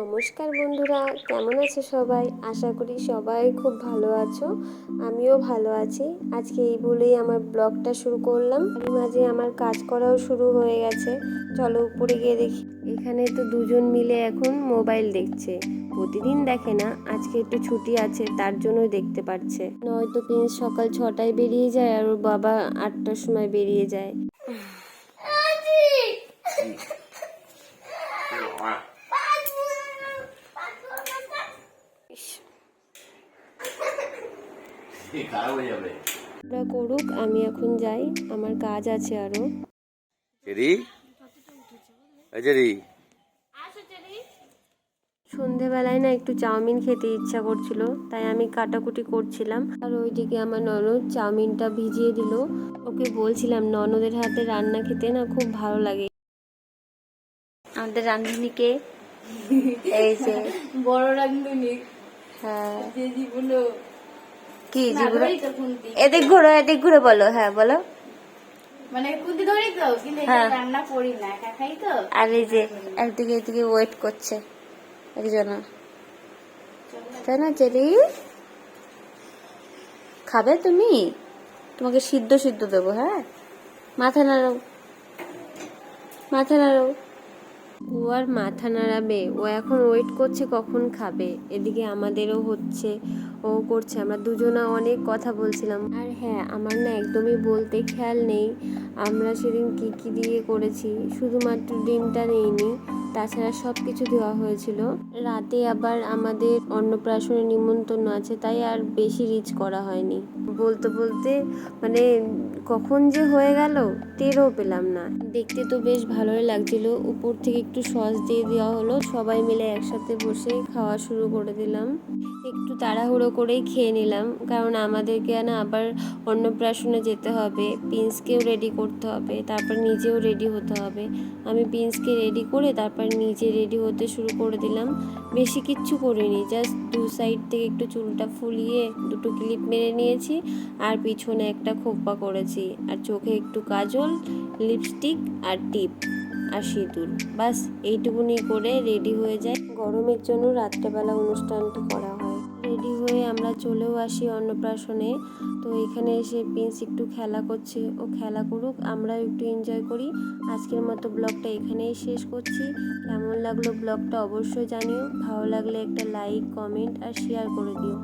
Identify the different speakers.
Speaker 1: নমস্কার বন্ধুরা, কেমন আছো সবাই? আশা করি সবাই খুব ভালো আছো। আমিও ভালো আছি। আজকে এই বলেই আমার ব্লগটা শুরু করলাম। এর মাঝে আমার কাজ করাও শুরু হয়ে গেছে। চলো উপরে গিয়ে দেখি। এখানে তো দুজন মিলে এখন মোবাইল দেখছে। প্রতিদিন দেখে না, আজকে একটু ছুটি আছে তার জন্যই দেখতে পাচ্ছে। নয়তো প্রিন্স সকাল 6টায় বেরিয়ে যায় আর ওর বাবা 8টার সময় বেরিয়ে যায়। করুক, আমি এখন যাই, আমার কাজ আছে আরো। সন্ধেবেলায় না একটু চাউমিন খেতে ইচ্ছা করছিল, তাই আমি কাটাকুটি করছিলাম। আর ওইদিকে আমার ননদ চাউমিনটা ভিজিয়ে দিল। ওকে বলছিলাম ননদের হাতে রান্না খেতে না খুব ভালো লাগে। আমাদের রাঁধুনিকে এই যে
Speaker 2: বড় রাঁধুনি।
Speaker 1: হ্যাঁ,
Speaker 2: যে জীবনে
Speaker 1: কি জীবন, এদিক ঘুরো এদিক ঘুরে বলো। হ্যাঁ বলো।
Speaker 2: মানে কুন্তি ধরি তো, কিন্তু রান্না করি না, একা খাই তো।
Speaker 1: আর এই যে একদিকে এদিকে ওয়েট করছে একজনা, তাই না? জেরি খাবে তুমি? তোমাকে সিদ্ধ সিদ্ধ দেবো। হ্যাঁ, মাথা নাড়াও, মাথা নাড়াও। ও আর মাথা নাড়াবে? ও এখন ওয়েট করছে কখন খাবে। এদিকে আমাদেরও হচ্ছে, ও করছে, আমরা দুজনা অনেক কথা বলছিলাম। আর হ্যাঁ, আমার না একদমই বলতে খেয়াল নেই আমরা সেদিন কি কি দিয়ে করেছি। শুধুমাত্র ডিমটা নেইনি, তাছাড়া সব কিছু দেওয়া হয়েছিল। রাতে আবার আমাদের অন্নপ্রাশনের নিমন্ত্রণ আছে, তাই আর বেশি রিচ করা হয়নি। বলতে বলতে মানে কখন যে হয়ে গেল টেরও পেলাম না। দেখতে তো বেশ ভালোই লাগছিল। উপর থেকে একটু সস দিয়ে দেওয়া হলো, সবাই মিলে একসাথে বসে খাওয়া শুরু করে দিলাম। একটু তাড়াহুড়ো করেই খেয়ে নিলাম, কারণ আমাদেরকে না আবার অন্নপ্রাশনে যেতে হবে, প্রিন্সকেও রেডি করতে হবে, তারপর নিজেও রেডি হতে হবে। আমি প্রিন্সকে রেডি করে তারপর নিজে রেডি হতে শুরু করে দিলাম। বেশি কিচ্ছু করিনি, জাস্ট দু সাইড থেকে একটু চুলটা ফুলিয়ে দুটো ক্লিপ মেরে নিয়েছি, আর পিছনে একটা খোঁপা করেছি, আর চোখে একটু কাজল, লিপস্টিক আর টিপ আর সিঁদুর, বাস এইটুকুনি করে রেডি হয়ে যায়। গরমের জন্য রাত্রেবেলা অনুষ্ঠানটি করা হয়। রেডি হয়ে আমরা চলেও আসি অন্নপ্রাশনে। তো এখানে এসে প্রিন্স একটু খেলা করছে, ও খেলা করুক, আমরাও একটু এনজয় করি। আজকের মতো ব্লগটা এখানেই শেষ করছি। কেমন লাগলো ব্লগটা অবশ্যই জানিও। ভালো লাগলে একটা লাইক, কমেন্ট আর শেয়ার করে দিও।